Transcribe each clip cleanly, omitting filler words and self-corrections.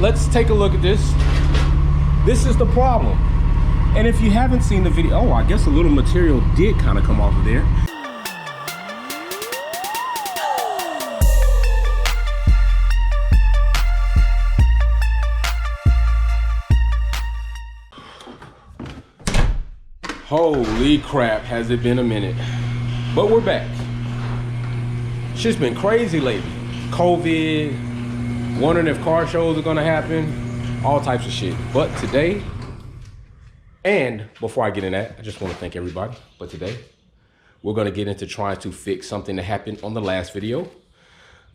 let's take a look at this. This is the problem. And if you haven't seen the video, oh, I guess a little material did kind of come off of there. Holy crap, has it been a minute. But we're back. Shit's been crazy lately. COVID, wondering if car shows are gonna happen, all types of shit. But today, and before I get in that, I just wanna thank everybody. But today, we're gonna get into trying to fix something that happened on the last video.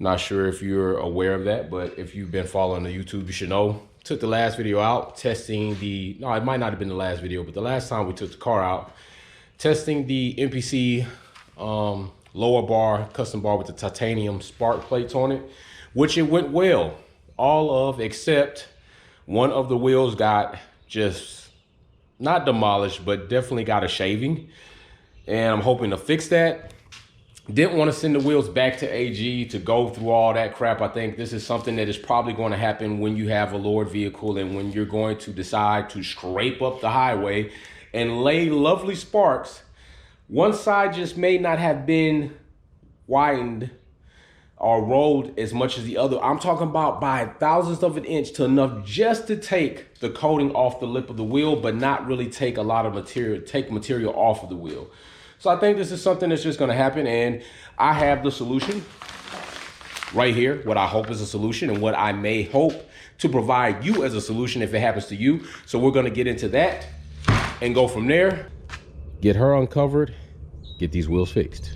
Not sure if you're aware of that, but if you've been following the YouTube, you should know. Took the last video out, testing the, no, it might not have been the last video, but the last time we took the car out, testing the MPC lower bar, custom bar with the titanium spark plates on it, which it went well. All of, except one of the wheels got just, not demolished, but definitely got a shaving. And I'm hoping to fix that. Didn't want to send the wheels back to AG to go through all that crap. I think this is something that is probably going to happen when you have a lowered vehicle and when you're going to decide to scrape up the highway and lay lovely sparks. One side just may not have been widened or rolled as much as the other. I'm talking about by thousandths of an inch to enough just to take the coating off the lip of the wheel, but not really take a lot of material, take material off of the wheel. So I think this is something that's just gonna happen, and I have the solution right here, what I hope is a solution and what I may hope to provide you as a solution if it happens to you. So we're gonna get into that and go from there. Get her uncovered, get these wheels fixed.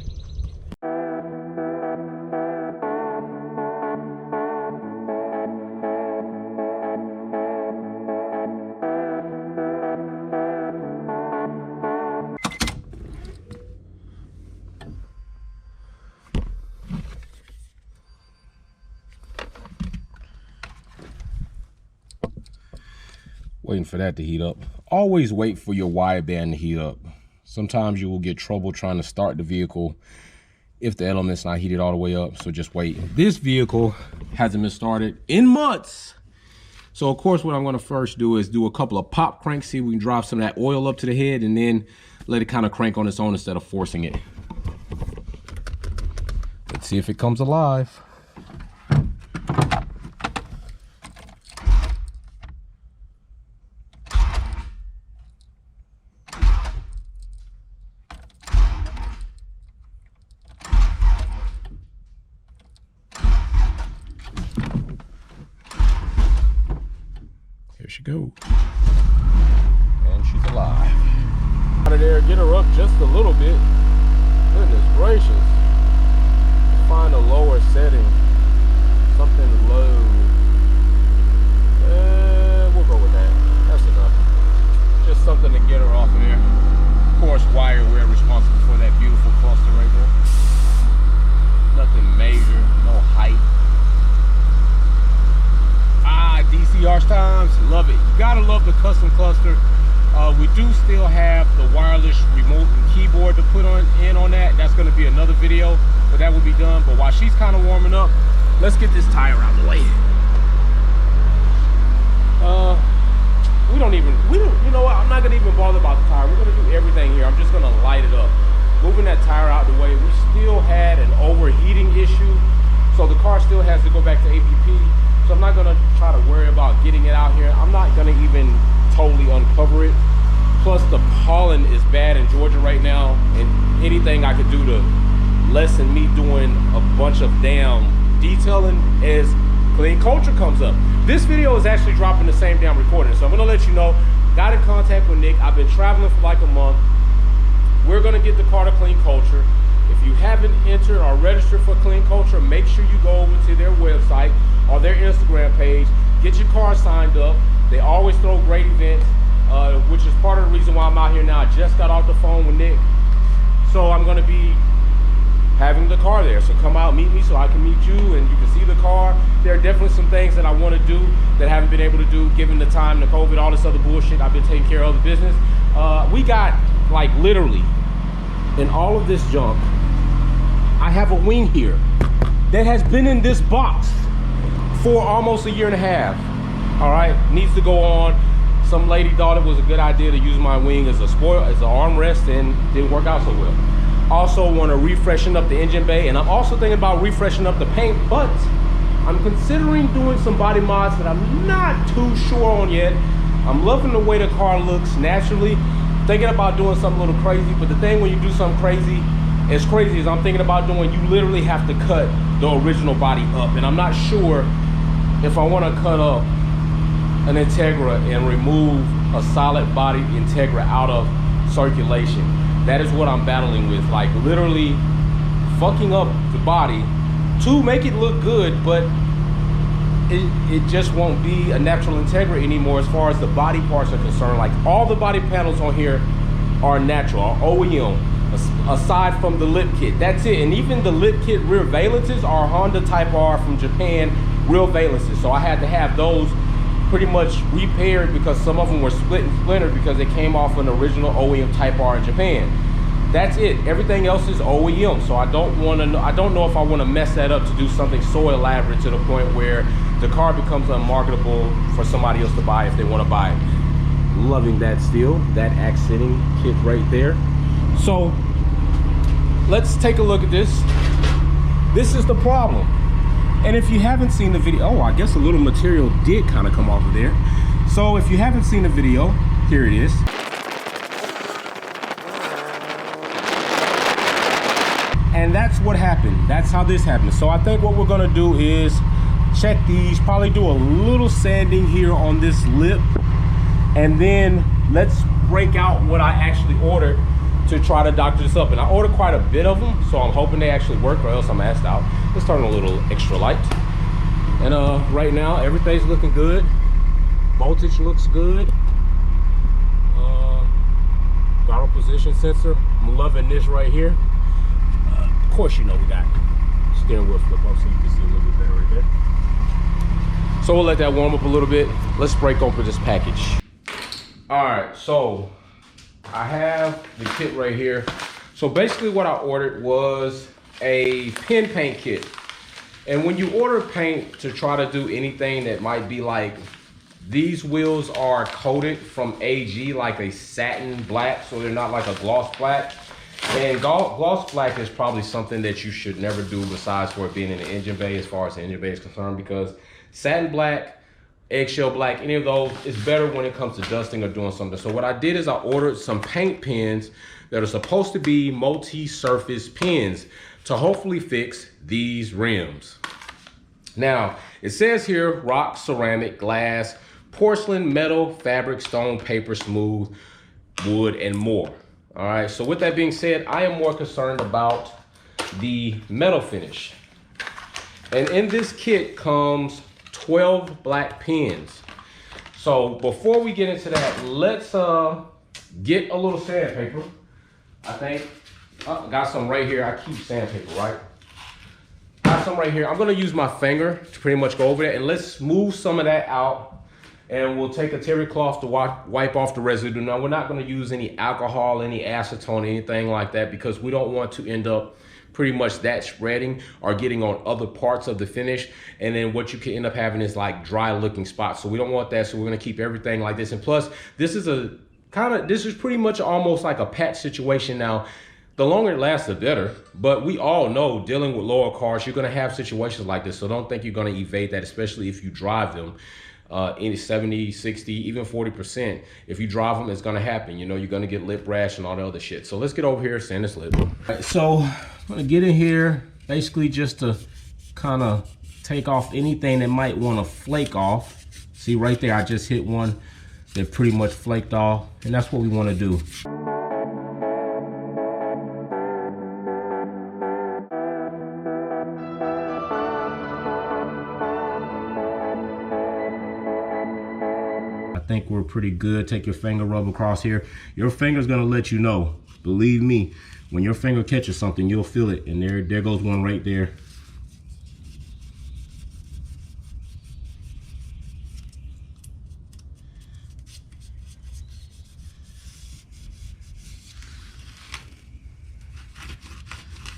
Waiting for that to heat up. Always wait for your wire band to heat up. Sometimes you will get trouble trying to start the vehicle if the element's not heated all the way up, so just wait. This vehicle hasn't been started in months. So of course what I'm gonna first do is do a couple of pop cranks, see if we can drop some of that oil up to the head and then let it kind of crank on its own instead of forcing it. Let's see if it comes alive. Here she goes. And she's alive. Out of there, get her up just a little bit. Goodness gracious. Find a lower setting. Something low. We'll go with that. That's enough. Just something to get her off of there. Of course, wire, we're responsible for that beautiful cluster right there. Nothing major, no height. DCR times, love it. You gotta love the custom cluster. We do still have the wireless remote and keyboard to put in on that. That's gonna be another video, but that will be done. But while she's kind of warming up, let's get this tire out of the way. You know what? I'm not gonna even bother about the tire. We're gonna do everything here. I'm just gonna light it up. Moving that tire out of the way. We still had an overheating issue, so the car still has to go back to APP. So I'm not gonna try to worry about getting it out here. I'm not gonna even totally uncover it. Plus the pollen is bad in Georgia right now, and anything I could do to lessen me doing a bunch of damn detailing as clean culture comes up. This video is actually dropping the same damn recording, so I'm gonna let you know. Got in contact with Nick. I've been traveling for like a month. We're gonna get the car to Clean Culture. If you haven't entered or registered for Clean Culture, make sure you go over to their website or their Instagram page. Get your car signed up. They always throw great events, which is part of the reason why I'm out here now. I just got off the phone with Nick. So I'm gonna be having the car there. So come out, meet me so I can meet you and you can see the car. There are definitely some things that I wanna do that I haven't been able to do given the time, the COVID, all this other bullshit. I've been taking care of the business. We got like literally in all of this junk, I have a wing here that has been in this box for almost a year and a half. All right, needs to go on. Some lady thought it was a good idea to use my wing as an armrest and didn't work out so well. Also want to refreshen up the engine bay, and I'm also thinking about refreshing up the paint, but I'm considering doing some body mods that I'm not too sure on yet. I'm loving the way the car looks naturally. Thinking about doing something a little crazy, but the thing when you do something crazy, as crazy as I'm thinking about doing, you literally have to cut the original body up, and I'm not sure if I want to cut up an Integra and remove a solid body Integra out of circulation. That is what I'm battling with, like literally fucking up the body to make it look good, but it just won't be a natural Integra anymore as far as the body parts are concerned. Like all the body panels on here are natural, are OEM, aside from the lip kit. That's it. And even the lip kit rear valences are Honda Type R from Japan real valences. So I had to have those pretty much repaired because some of them were split and splintered because they came off an original OEM Type R in Japan. That's it. Everything else is OEM. So I don't know if I want to mess that up to do something so elaborate to the point where the car becomes unmarketable for somebody else to buy if they want to buy it. Loving that still, that accenting kit right there. So let's take a look at this. This is the problem. And if you haven't seen the video, oh, I guess a little material did kind of come off of there. So if you haven't seen the video, here it is. And that's what happened. That's how this happened. So I think what we're gonna do is check these, probably do a little sanding here on this lip, and then let's break out what I actually ordered to try to doctor this up. And I ordered quite a bit of them, so I'm hoping they actually work or else I'm asked out. Let's turn a little extra light. And right now everything's looking good. Voltage looks good. Throttle position sensor, I'm loving this right here. Of course, you know we got steering wheel flip up so you can see a little bit better right there. So we'll let that warm up a little bit. Let's break open this package. All right, so I have the kit right here. So basically what I ordered was a pin paint kit. And when you order paint to try to do anything that might be like, these wheels are coated from AG like a satin black, so they're not like a gloss black. And gloss black is probably something that you should never do besides for it being in the engine bay as far as the engine bay is concerned, because satin black, eggshell black, any of those is better when it comes to dusting or doing something. So what I did is I ordered some paint pens that are supposed to be multi-surface pens to hopefully fix these rims. Now, it says here rock, ceramic, glass, porcelain, metal, fabric, stone, paper, smooth, wood, and more. All right, so with that being said, I am more concerned about the metal finish. And in this kit comes 12 black pens. So before we get into that, let's get a little sandpaper. I think I got some right here. I keep sandpaper, right? Got some right here. I'm gonna use my finger to pretty much go over that, and let's smooth some of that out. And we'll take a terry cloth to wipe off the residue. Now, we're not gonna use any alcohol, any acetone, anything like that, because we don't want to end up pretty much that spreading or getting on other parts of the finish. And then what you can end up having is like dry looking spots. So we don't want that, so we're gonna keep everything like this. And plus, this is pretty much almost like a patch situation. Now, the longer it lasts, the better. But we all know dealing with lower cars, you're gonna have situations like this. So don't think you're gonna evade that, especially if you drive them. Any 70, 60, even 40%. If you drive them, it's gonna happen. You know, you're gonna get lip rash and all the other shit. So let's get over here, sand this lip. Right, so I'm gonna get in here basically just to kind of take off anything that might wanna flake off. See right there, I just hit one that pretty much flaked off, and that's what we wanna do. I think we're pretty good. Take your finger, rub across here. Your finger's gonna let you know. Believe me, when your finger catches something, you'll feel it. And there goes one right there.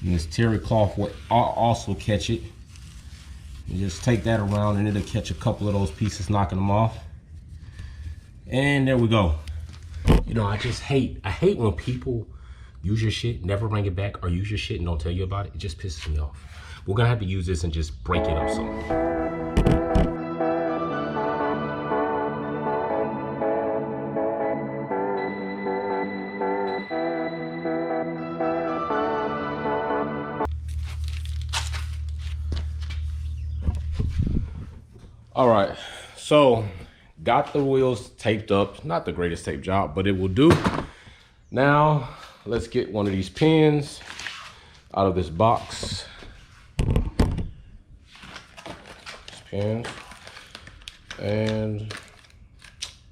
And this terry cloth will also catch it. You just take that around and it'll catch a couple of those pieces, knocking them off. And there we go. You know, I hate when people use your shit, never bring it back, or use your shit and don't tell you about it. It just pisses me off. We're gonna have to use this and just break it up some. All right, so got the wheels taped up. Not the greatest tape job, but it will do. Now, let's get one of these pins out of this box. Pins. And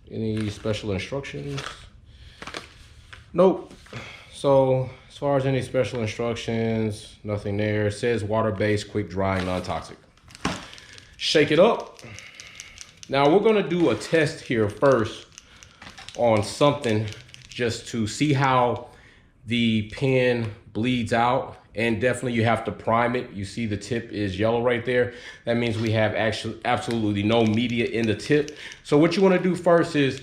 any special instructions? Nope. So, as far as any special instructions, nothing there. It says water-based, quick drying, non-toxic. Shake it up. Now we're gonna do a test here first on something just to see how the pin bleeds out, and definitely you have to prime it. You see the tip is yellow right there. That means we have actually absolutely no media in the tip. So what you wanna do first is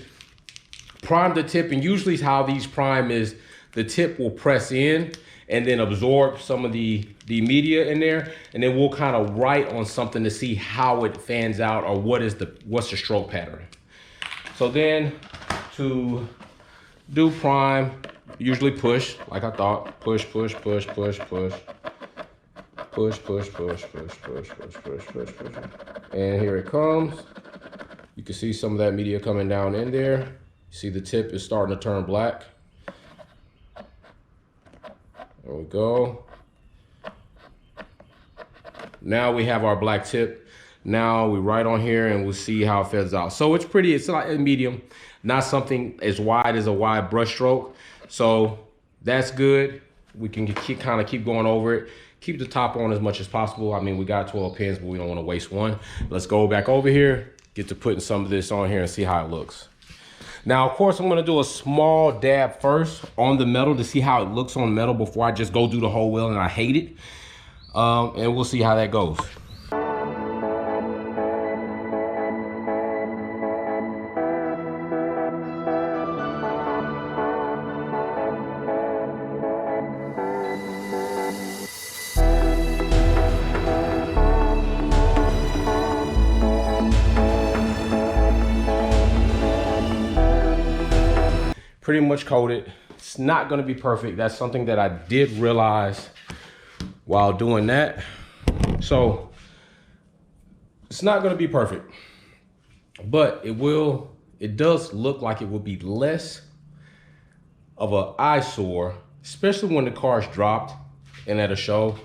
prime the tip, and usually how these prime is the tip will press in and then absorb some of the media in there, and then we'll kind of write on something to see how it fans out or what's the stroke pattern. So then to do prime, usually push, like I thought, push, push, push, push, push, push, push, push, push, push, push, push, push, push, and here it comes. You can see some of that media coming down in there. You see the tip is starting to turn black. There we go. Now we have our black tip. Now we write on here and we'll see how it fades out. So it's like a medium, not something as wide as a wide brush stroke. So that's good. We can kind of keep going over it. Keep the top on as much as possible. I mean, we got 12 pins, but we don't want to waste one. Let's go back over here, get to putting some of this on here and see how it looks. Now, of course, I'm gonna do a small dab first on the metal to see how it looks on metal before I just go do the whole wheel and I hate it. And we'll see how that goes. Pretty much coated. It's not gonna be perfect. That's something that I did realize while doing that. So it's not gonna be perfect, but it does look like it will be less of an eyesore, especially when the car's dropped and at a show,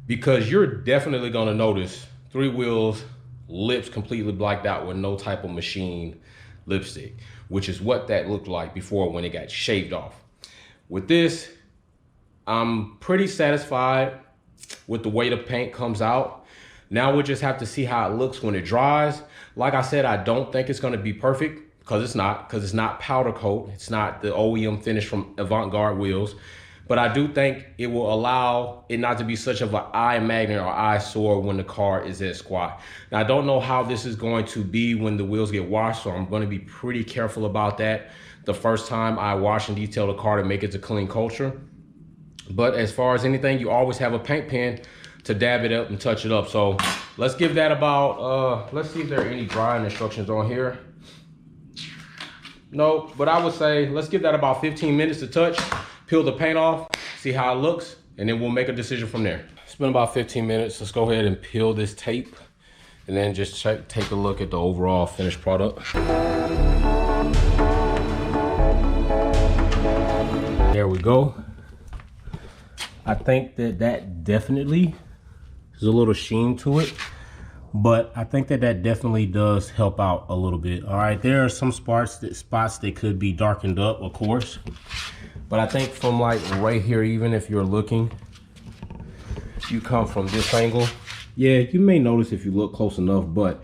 because you're definitely gonna notice 3 wheels, lips completely blacked out with no type of machine lipstick, which is what that looked like before when it got shaved off. With this, I'm pretty satisfied with the way the paint comes out. Now we'll just have to see how it looks when it dries. Like I said, I don't think it's gonna be perfect because it's not powder coat. It's not the OEM finish from Avant-Garde wheels. But I do think it will allow it not to be such of an eye magnet or eyesore when the car is at squat. Now, I don't know how this is going to be when the wheels get washed, so I'm going to be pretty careful about that the first time I wash and detail the car to make it to clean culture. But as far as anything, you always have a paint pen to dab it up and touch it up. So let's give that about, let's see if there are any drying instructions on here. No, but I would say let's give that about 15 minutes to touch. Peel the paint off, see how it looks, and then we'll make a decision from there. It's been about 15 minutes. Let's go ahead and peel this tape and then just take a look at the overall finished product. There we go. I think that definitely is a little sheen to it, but I think that definitely does help out a little bit. All right, there are some spots that could be darkened up, of course. But I think from like right here, even if you're looking, you come from this angle, yeah, you may notice if you look close enough, but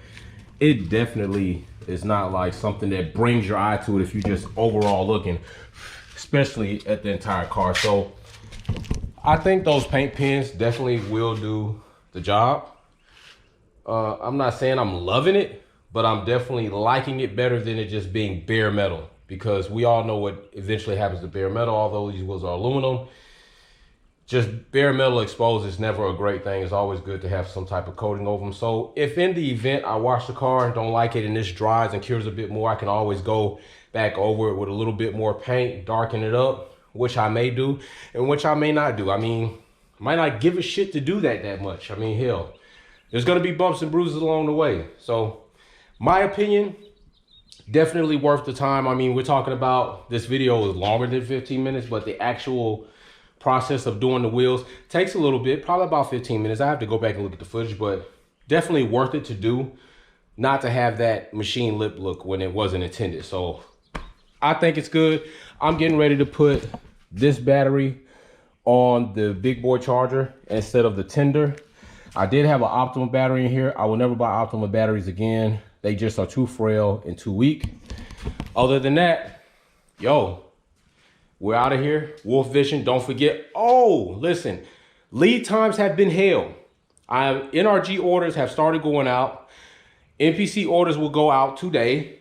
it definitely is not like something that brings your eye to it if you're just overall looking, especially at the entire car. So I think those paint pens definitely will do the job. I'm not saying I'm loving it, but I'm definitely liking it better than it just being bare metal, because we all know what eventually happens to bare metal. Although these wheels are aluminum, just bare metal exposed is never a great thing. It's always good to have some type of coating over them. So if in the event I wash the car and don't like it and this dries and cures a bit more, I can always go back over it with a little bit more paint, darken it up, which I may do and which I may not do. I mean, might not give a shit to do that much. I mean, hell, there's gonna be bumps and bruises along the way. So my opinion, definitely worth the time. I mean, we're talking about, this video is longer than 15 minutes, but the actual process of doing the wheels takes a little bit, probably about 15 minutes. I have to go back and look at the footage, but definitely worth it to do, not to have that machine lip look when it wasn't intended. So I think it's good. I'm getting ready to put this battery on the big boy charger instead of the tender. I did have an Optima battery in here. I will never buy Optima batteries again. They just are too frail and too weak. Other than that, yo, we're out of here. Wolf Vision, don't forget. Oh, listen, lead times have been hell. NRG orders have started going out. NPC orders will go out today.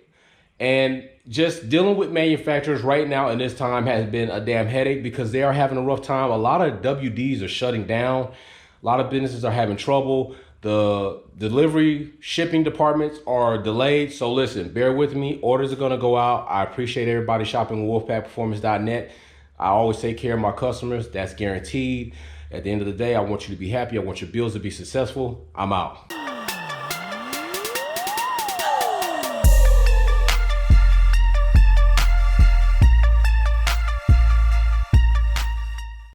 And just dealing with manufacturers right now in this time has been a damn headache, because they are having a rough time. A lot of WDs are shutting down. A lot of businesses are having trouble. The delivery shipping departments are delayed. So listen, bear with me. Orders are going to go out. I appreciate everybody shopping wolfpackperformance.net. I always take care of my customers. That's guaranteed. At the end of the day, I want you to be happy. I want your bills to be successful. I'm out.